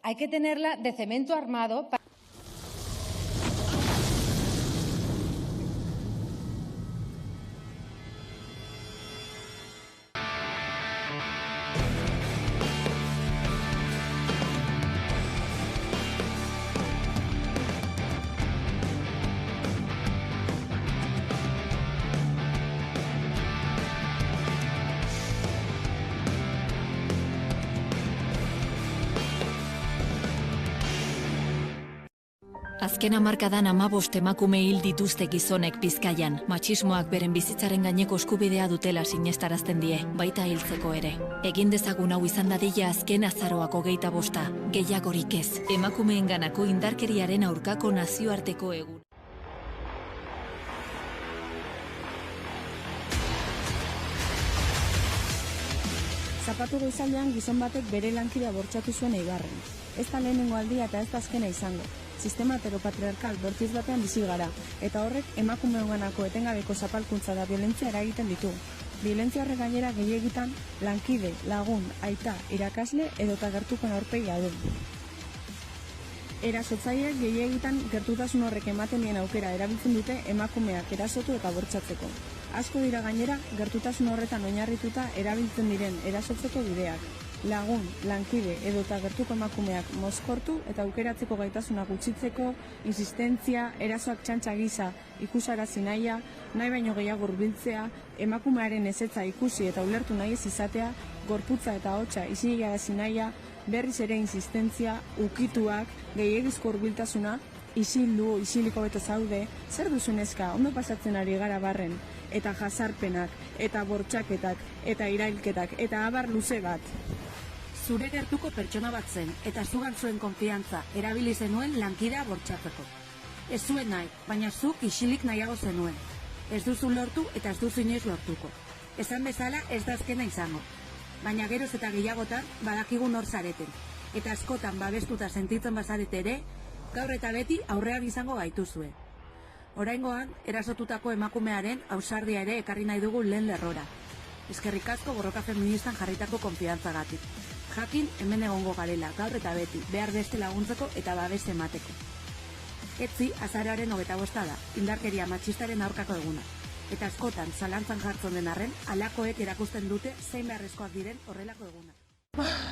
Hay que tenerla de cemento armado. Azken hamarkadan 15 emakume hil dituzte gizonek Bizkaian. Matxismoak beren bizitzaren gaineko eskubidea dutela sinestarazten die, baita hiltzeko ere. Egin dezagun hau izan dadila azken azaroak 25, gehiagorik ez. Emakumeenganako indarkeriaren aurkako nazioarteko egun. Zapatu goizaldean gizon batek bere lankidea bortxatu zuen Eibarren. Ez da lehenengo aldia eta ez da azkena izango. Sistema heteropatriarkal bortiz batean bizi gara, eta horrek emakumeenganako etengabeko zapalkuntza da violentzia eragiten ditu. Violentzia horrek gainera gehiegitan lankide, lagun, aita, irakasle edota gertukoen aurpegia du. Erasotzaileek gehiegitan gertutasun horrek ematen dien aukera erabiltzen dute emakumeak erasotu eta bortxatzeko. Asko dira gainera gertutasun horretan oinarrituta erabiltzen diren erasotzeko bideak. Lagun, lankide edota gertuko emakumeak mozkortu eta aukeratzeko gaitasuna gutxitzeko, insistentzia, erasoak txantxa gisa ikusarazi nahia, nahi baino gehiago hurbiltzea, emakumearen ezetza ikusi eta ulertu nahi ez izatea, gorputza eta ahotsa isilarazi nahia, berriz ere insistentzia, ukituak, gehiegizko hurbiltasuna, isildu, isiliko beto zaude, zer duzu neska, ondo pasatzen ari gara barren, eta jazarpenak, eta bortxaketak, eta irailketak, eta abar luze bat. Zure gertuko pertsona bat zen, eta zugan zuen konfiantza erabili zenuen lankidea bortxatzeko. Ez zuen nahi, baina zuk isilik nahiago zenuen. Ez duzu lortu eta ez duzu inoiz lortuko. Esan bezala ez da azkena izango. Baina geroz eta gehiagotan badakigun hor zareten. Eta askotan babestuta sentitzen bazarete ere, gaur eta beti aurrean izango gaituzue. Oraingoan, erasotutako emakumearen ausardia ere ekarri nahi dugu lehen lerrora. Eskerrik asko borroka feministan jarritako konfiantzagatik. Jakin hemen egongo garela, gaur eta beti, behar beste laguntzeko eta babes emateko. Etzi, azaroaren 25 da, indarkeria matxistaren aurkako eguna. Eta askotan, zalantzan jartzen den arren, halakoek erakusten dute zein beharrezkoak diren horrelako eguna.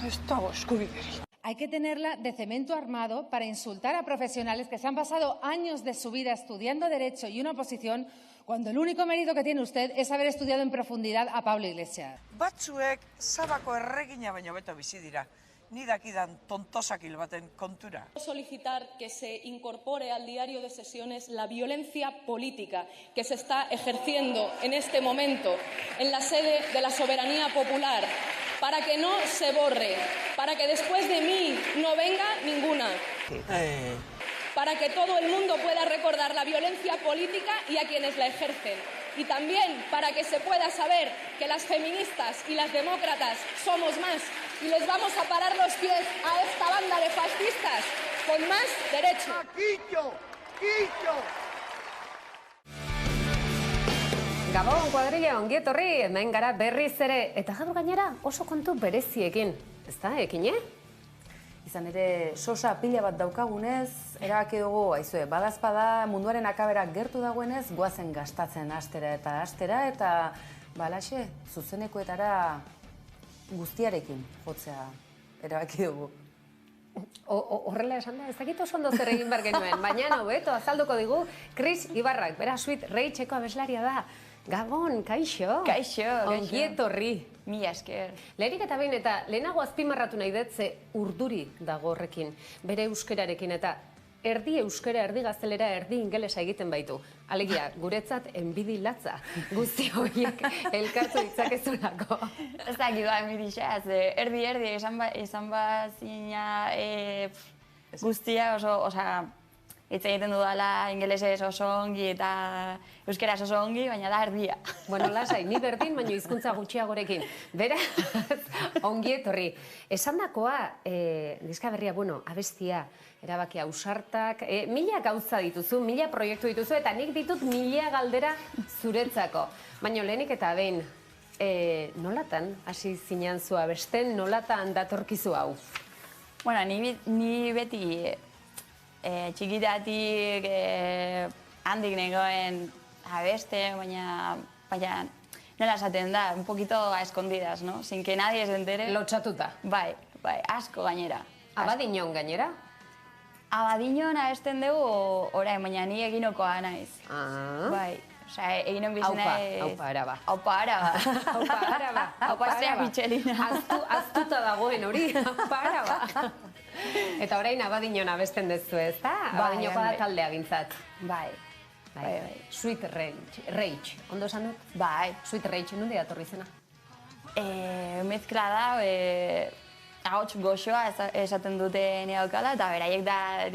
Ez dago eskubiderik. Hay que tenerla de cemento armado para insultar a profesionales que se han pasado años de su vida estudiando Derecho y una oposición, cuando el único mérito que tiene usted es haber estudiado en profundidad a Pablo Iglesias. Batzuek Sabako erregina baino beto bizi dira. Ni dakidan tontosakil baten kontura. Solicitar que se incorpore al diario de sesiones la violencia política que se está ejerciendo en este momento en la sede de la soberanía popular, para que no se borre, para que después de mí no venga ninguna. Para que todo el mundo pueda recordar la violencia política y a quienes la ejercen. Y también para que se pueda saber que las feministas y las demócratas somos más y les vamos a parar los pies a esta banda de fascistas con más derecho. ¡Quillo! Gabon, kuadrilla, ongi etorri, hemen gara berriz ere, eta gaur gainera oso kontu bereziekin. Ez da, ekin, Izan ere, sosa pila bat daukagunez, erabaki dugu, aizue, badazpada munduaren akabera gertu dagoenez, goazen gastatzen astera, eta balaxe, zuzenekoetara guztiarekin jotzea erabaki dugu. Horrela esan da, ez dakit oso ondo zer egin behar genuen, baina hobeto azalduko digu, Chris Ibarrak, bera Sweet Rage-eko abeslaria da. Gabon, kaixo? Kaixo. Ongi etorri. Mila esker. Lehenik eta behin eta lehenago azpimarratu nahi dut ze urduri dago horrekin, bere euskerarekin eta erdi euskera, erdi gaztelera, erdi ingelesa egiten baitu. Alegia, guretzat enbidi latza guzti horiek elkartu ditzakezulako. Ez da gidoa enbidisa, erdi esan bazina guztia oso hitz egiten dudala ingelesez oso ongi eta euskeraz oso ongi, baina da erdia. Bueno, lasai, ni berdin, baina hizkuntza gutxiagorekin. Beraz, ongi etorri. Esandakoa, diska berria, abestia, erabaki ausartak, mila gauza dituzu, mila proiektu dituzu, eta nik ditut mila galdera zuretzako. Baina lehenik eta behin, nolatan hasi zinean zu abesten, nolatan datorkizu hau? Bueno, ni beti txikitatik handik nengoen abeste, baina nola esaten da, un poquito a escondidas, no? Sin que nadie se entere. Lotxatuta. Bai, asko gainera. Abadiñon gainera? Abadiñon abesten dugu orain, baina ni eginokoa naiz. Bai, osea, eginon bizena... Aupa araba. Aupa araba. Aupa araba. Aupa Estrea Mitxelina. Aztuta dagoen hori, aupa araba. Eta orain Abadiñon abesten dezu, ez da? Abadiñokoa da taldea gintzat. Bai. Sweet Rage, ondo esan dut? Bai. Sweet Rage, nundi datorri zena? Mezkla da, ahots goxoa esaten dute neokala, eta beraiek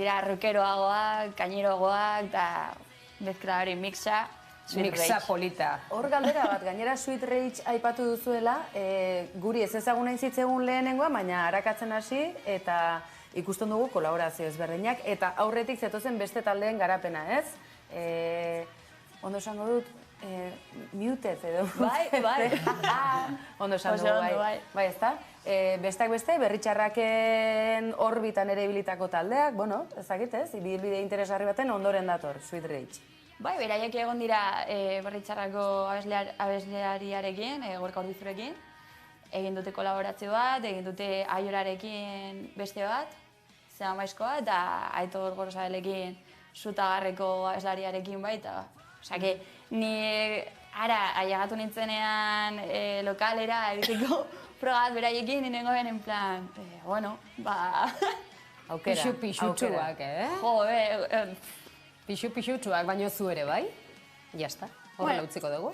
dira rockeroagoak, kaineroagoak, eta mezkla hori mixa, Sweet Rage. Mixa polita. Hor galdera bat, gainera Sweet Rage aipatu duzuela, guri ez ezaguna izitzegun lehenengoa, baina harakatzen hasi, eta ikusten dugu kolaborazio ezberdinak, eta aurretik zetozen beste taldeen garapena, ez? Ondo esango dut, muted edo. Bai. Ondo esango bai. Bai, ez da? Besteak beste, berritxarraken orbitan ere ibilitako taldeak, bueno, ezakit ez, ibilbide interesgarri baten ondoren dator, Sweet Rage. Bai, beraiek egon dira berritxarrako abesleariarekin, Gorka Orbizurekin, egin dute kolaborazio bat, egin dute Aiorarekin beste bat, Zeba Maizkoa, eta Aitor Gorosabelekin Zutagarreko abeslariarekin baita. Osea, ni ara ailegatu nintzenean lokalera egiteko probat beraiekin, nengoen en plan, bueno, aukera. Pixutxuak, Jo, Pixutxuak, baino zu ere, bai? Jazta, horrela utziko dugu.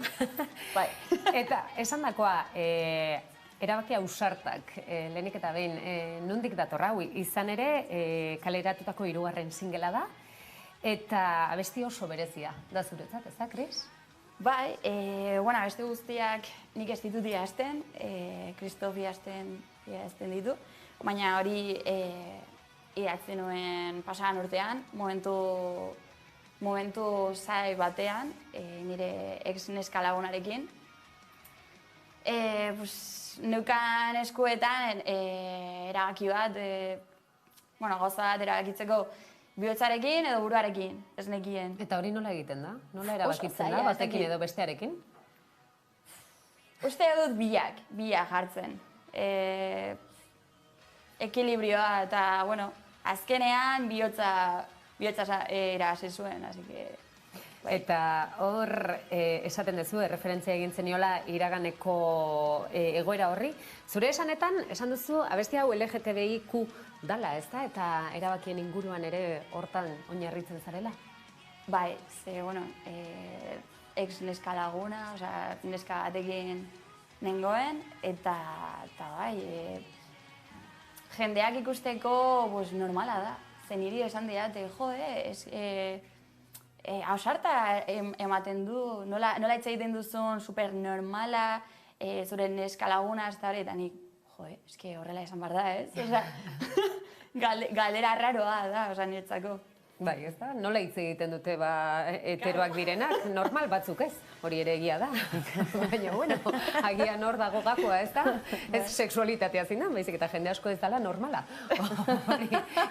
Bai. Eta, esan dakoa, erabaki ausartak, lehenik eta behin, nondik dator hau, izan ere, kaleratutako 3. singela da, eta abesti oso berezia da zuretzat, ez da, Kris? Bai, abesti guztiak nik ez ditut idazten, Kristof idazten ditu, baina hori idatzen nuen pasaran urtean, momentu zai batean, nire ex-neska lagunarekin. Neukan eskuetan erabaki bat, gauza bat erabakitzeko bihotzarekin edo buruarekin, ez nekien. Eta hori nola egiten da? Nola erabakitzen da, batekin edo bestearekin? Uste dut biak jartzen. Ekilibrioa eta, azkenean bihotza erabasi zuen, así que... Eta hor esaten duzu, referentzia egin zeniola iraganeko egoera horri. Zure esanetan, esan duzu, abesti hau LGTBIQ dala, ez da? Eta erabakien inguruan ere hortan oinarritzen zarela? Bai, ze, ex neska laguna, neska batekin nengoen, eta bai, jendeak ikusteko normala da. Zen niri esan diate, ausarta ematen du, nola hitz egiten duzun supernormala, zure neska laguna, eta nik, eske horrela esan behar da, ez? Galdera raroa da, niretzako. Bai, ez da? Nola hitz egiten dute heteroak direnak? Normal batzuk ez, hori ere egia da. Baina, agian hor dago gakoa, ez da? Ez sexualitatea zindan, baizik eta jende asko ez dela normala.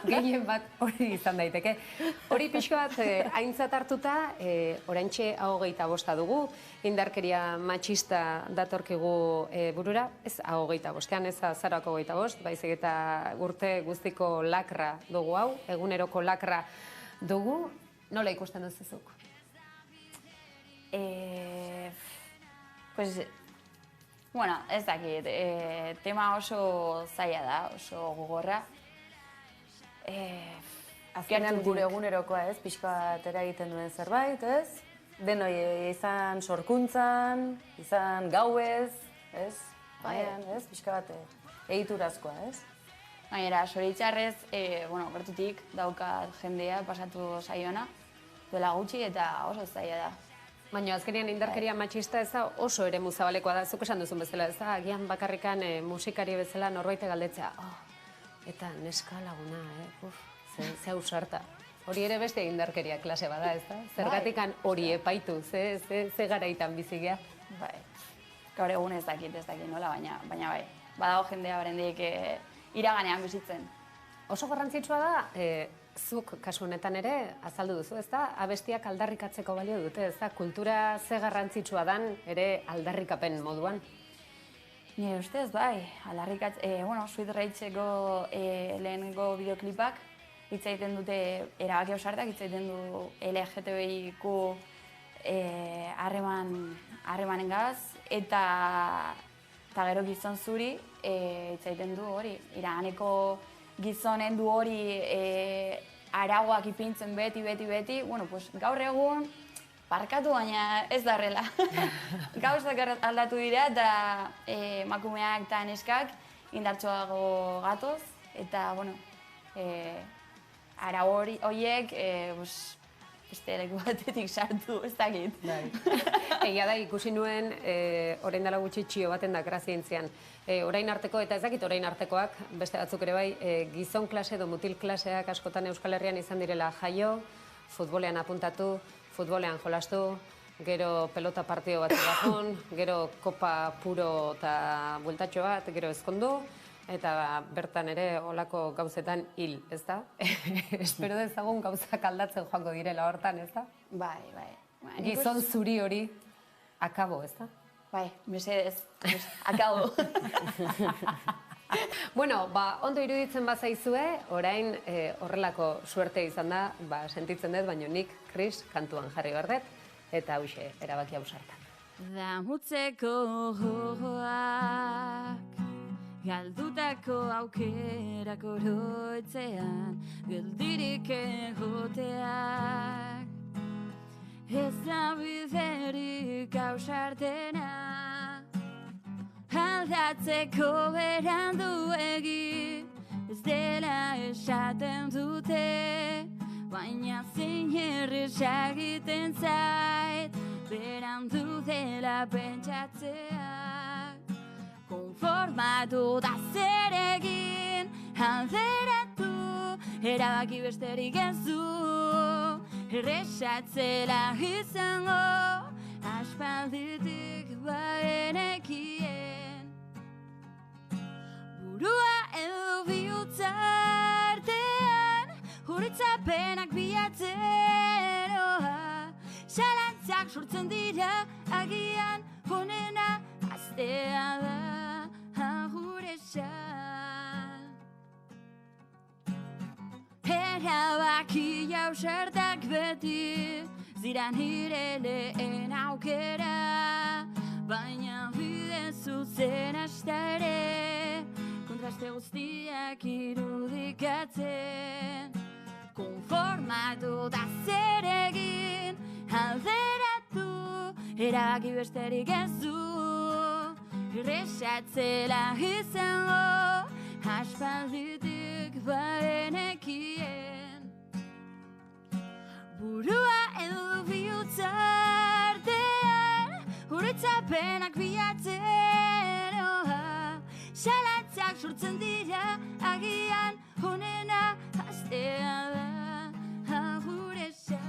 Gehien bat hori izan daiteke. Hori pixko bat aintzat hartuta, oraintxe 25 dugu, indarkeria matxista datorkigu burura, ez 25ean, ez azarako 25, baizik eta urte guztiko lakra dugu hau, eguneroko lakra dugu, nola ikusten duzuzuk? Ez dakit, tema oso zaila da, oso gogorra. Azkenean gure egunerokoa ez, pixka bat eragiten duen zerbait, ez? Denoi izan sorkuntzan, izan gauez, ez? Baina, ez? Pixka bat egiturazkoa, ez? Baina, zoritxarrez, gertutik daukat jendea pasatu zaiona, duela gutxi eta oso zaila da. Baina azkenean indarkeria matxista ez da oso ere muzabalekoa da, zuk esan duzun bezala, ez da, agian bakarrikan musikari bezala norbaite galdetzea, eta neska laguna, ze ausarta. Hori ere beste indarkeria klase bada, ez da? Zergatikan hori epaitu, ze garaitan bizigea? Bai, gaur egun ez dakit nola, baina bai, badago jendea barendik iraganean bizitzen. oso garrantzitsua da, zuk kasu honetan ere azaldu duzu, ez da? Abestiak aldarrikatzeko balio dute, ez da? Kultura ze garrantzitsua dan ere aldarrikapen moduan? Nire ustez, bai, Sweet Racheko lehenengo bideoklipak hitz egiten dute erabaki ausartak, hitz egiten du LGTBIQ harremanengaz, eta gero gizon zuri hitz egiten du hori, iraganeko gizonen du hori arauak ipintzen beti, bueno, pues gaur egun barkatu, baina ez da horrela. Gauzak aldatu dira eta emakumeak eta neskak indartsuago gatoz, eta, bueno, arau horiek beste leku batetik sartu, ez dakit. Egia da, ikusi nuen, orain dela gutxi txio baten da grazientzian. Orain arteko, eta ez dakit orain artekoak, beste batzuk ere bai, gizon klase edo mutil klaseak askotan Euskal Herrian izan direla jaio, futbolean apuntatu, futbolean jolastu, gero pelota partio bat egin, gero kopa puro eta bueltatxo bat, gero ezkondu, eta bertan ere olako gauzetan hil, ez da? Espero dezagun gauzak aldatzen joango direla hortan, ez da? Bai. Gizon zuri hori, akabo, ez da? Bai, mesedez, akabo. Bueno, ondo iruditzen bazaizue, orain horrelako suerte izan da, sentitzen dut, baina nik, Chris, kantuan jarri bardet, eta hauxe, erabaki ausartak. Damutzeko joak, galdutako aukerak oroitzean, geldirik egoteak, ez da biderik ausartena, aldatzeko beranduegi, ez dela esaten dute, baina zein erresak egiten zait, berandu dela pentsatzeak. Konformatu da zer egin, alderatu, erabaki besterik ez du, erresatzela izango, aspalditik baenekien. Burua edo bihotza artean, horitzapenak bilatzen, salantzak sortzen dira, agian honena aztea da aguresan. Erabaki ausartak beti, zira nire lehen aukera, baina bide zuzen hasta ere, kontraste guztiak irudikatzen. Konformatu da zer egin, alderatu, erabaki besterik ez du, erresatzela izango, aspalditik baenekien. Burua edo bihotza artean, horitzapenak bilatzen, salantzak sortzen dira, agian honena aztea da aguresan.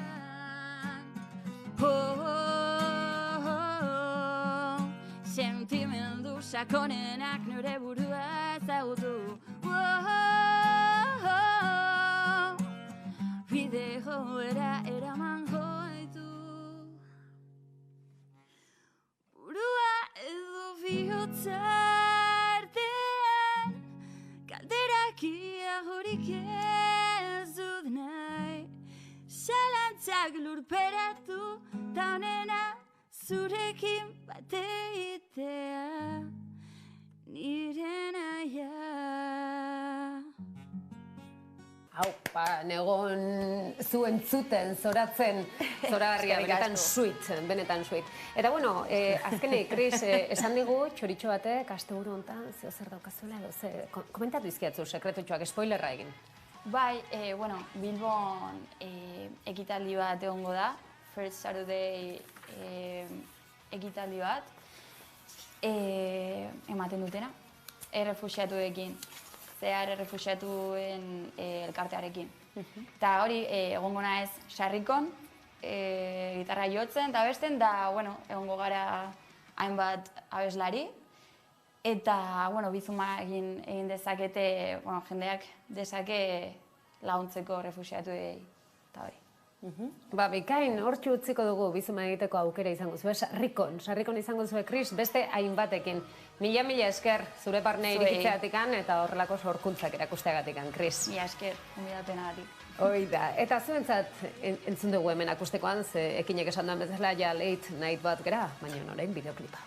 Sentimendu sakonenak nire burua ezagutu, bide joera eraman goitu. Burua edo bihotza artean, kalderakia horik ez dut nahi, salantzak lurperatu, ta honena zurekin bate egitea, nire naia. Hau, negon zuen zuten, zoratzen, zoragarria, benetan sweet. Eta bueno, azkenei, Chris, esan digu, txoritxo batek, asteburu honetan, zeo zer daukazuela, komentatu izkiatzu, sekretutxoak, spoilerra egin. Bai, bueno, Bilbon ekitaldi bat egongo da, First Saturday ekitaldi bat, ematen dutena, errefuxiatuekin, zehar errefuxiatuen elkartearekin. Eta hori, egongo naiz sarrikon, gitarra jotzen eta abesten, da, bueno, egongo gara hainbat abeslari, Eta, bizuma egin dezakete, jendeak dezake laguntzeko refuxiatu eta hori. Bikain, hortxu utziko dugu bizuma egiteko aukera izango zuen, sarrikon izango zuen, Kris, beste hainbatekin. Mila esker zure barne irikitzeatikan eta horrelako sorkuntzak erakusteagatikan, Kris. Mila esker, onbidapenagatik. Hoi da, eta zuentzat entzun dugu hemen akustekoan, ze ekinek esan duen bezala ja late night bat gera, baina orain bideoklipa.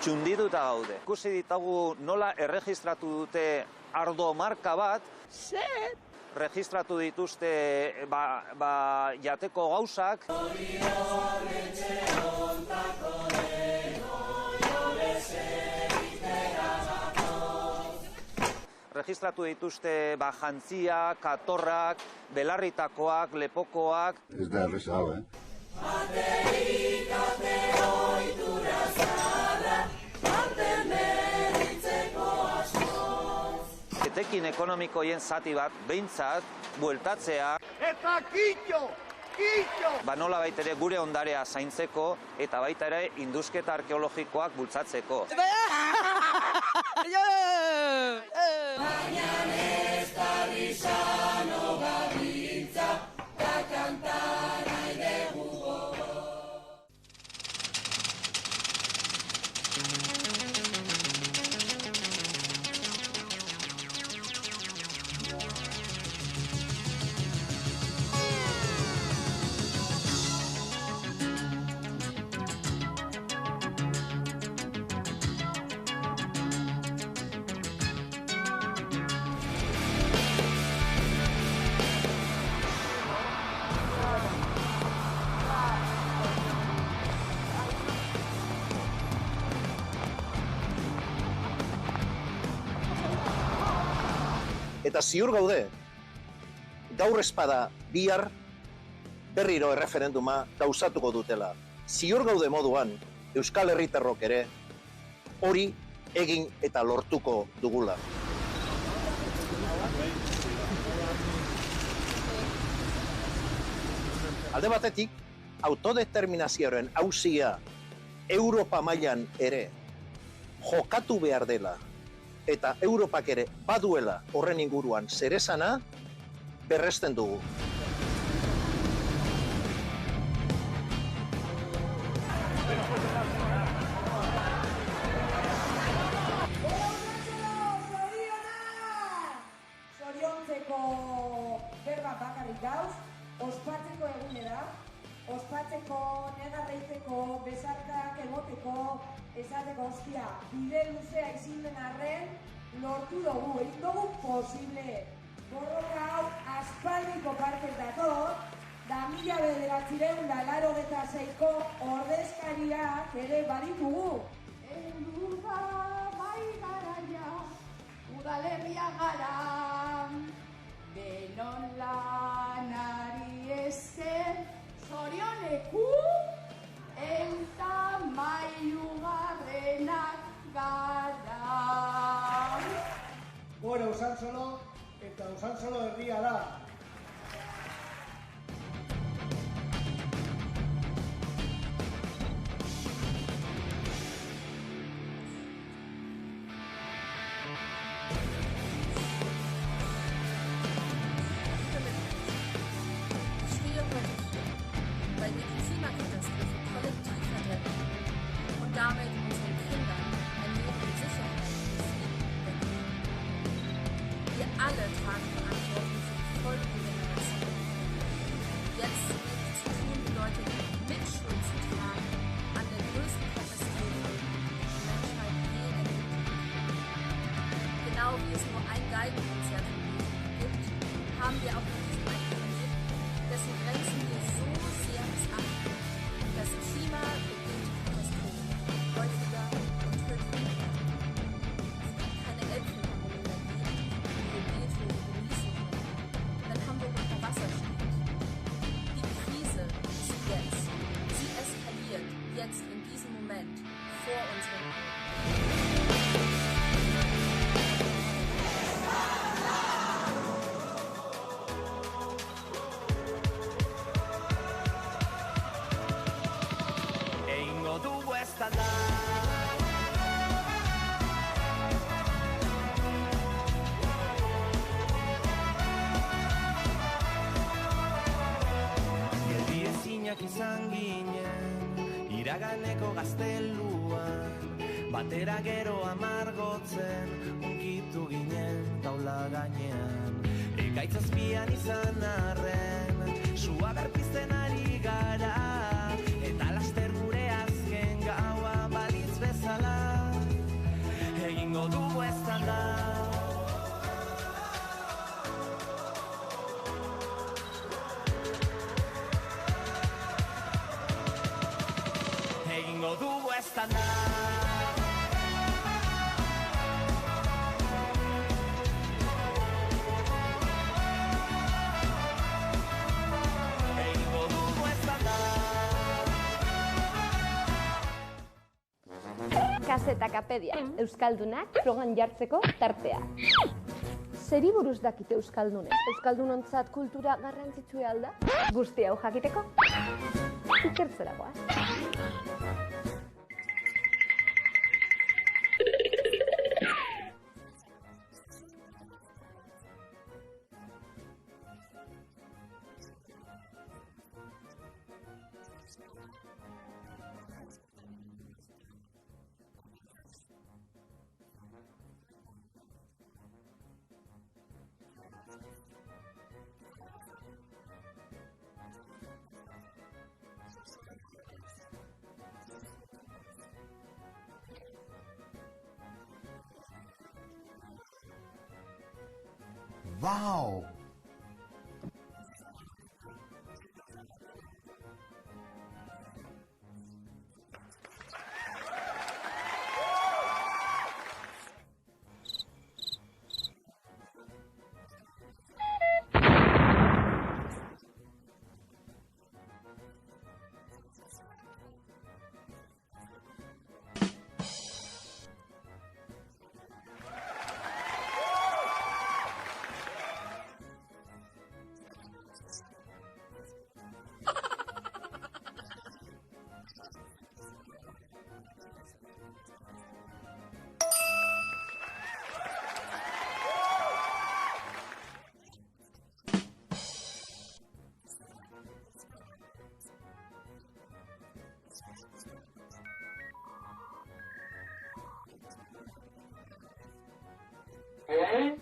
txundituta gaude. Ikusi ditagu nola erregistratu dute ardo marka bat, registratu dituzte jateko gauzak. erregistratu dituzte jantziak, katorrak, belarritakoak, lepokoak. Ez da erreza hau, Etekin ekonomikoien zati bat, behintzat, bueltatzea. Eta kitxo! Nola baita ere gure ondarea zaintzeko eta baita ere indusketa arkeologikoak bultzatzeko. Eta ziur gaude, gaur espada bihar berriro erreferenduma gauzatuko dutela. Ziur gaude moduan, Euskal Herritarrok ere hori egin eta lortuko dugula. Alde batetik, autodeterminazioaren auzia Europa mailan ere jokatu behar dela eta Europak ere baduela horren inguruan zeresana berresten dugu. Zoriontzeko berba bakarrik gauz, ospatzeko egunera, ospatzeko, negarreiteko, besarkak emoteko, esateko hostia, bide luzea izin den arren, lortu dugu, egin dugu posible. Borroka hau aspaldiko partez dator, da 1986ko ordezkariak ere baditugu. Heldu da bai garaia, udalerria gara, denon lanari esker, zorioneku, eta mailugarrenak gara. Gora Usantzolo eta Usantzolo herria da. Weil wir die Klimakatastrophe kollektiv verdrängen und damit unseren Kindern ein Leben in Sicherheit wegnehmen. Wir alle tragen Verantwortung für die folgenden Generationen. Jetzt wenig zu tun bedeutet, Mitschuld zu tragen an der größten Katastrophe, die die Menschheit je erlebt hat. Genau wie es nur ein Geigenkonzert im Leben gibt, haben wir auch in diesem einen Planeten, dessen Grenzen wir so sehr missachten, dass klimabedingte Katastrophen häufiger und tödlicher werden. Es gibt keine Elbphilharmoniker geben, die wir Beethoven genießen können, wenn Hamburg unter Wasser steht. Die Krise ist jetzt. Sie eskaliert jetzt in diesem Moment vor unseren Augen. Izan ginen, iraganeko gazteluan, batera gero amargotzen, unkitu ginen taula gainean. Ekaitz azpian izan arren, sua berpizten ari gara, eta laster gure azken gaua balitz bezala, egingo dugu eztanda. Egingo dugu eztanda. Kazetakapedia, Euskaldunak frogan jartzeko tartea. Zeri buruz dakite Euskaldunek? Euskaldunontzat kultura garrantzitsua alda? Guzti hau jakiteko? Ikertzeragoa. Wow! ¿Eh?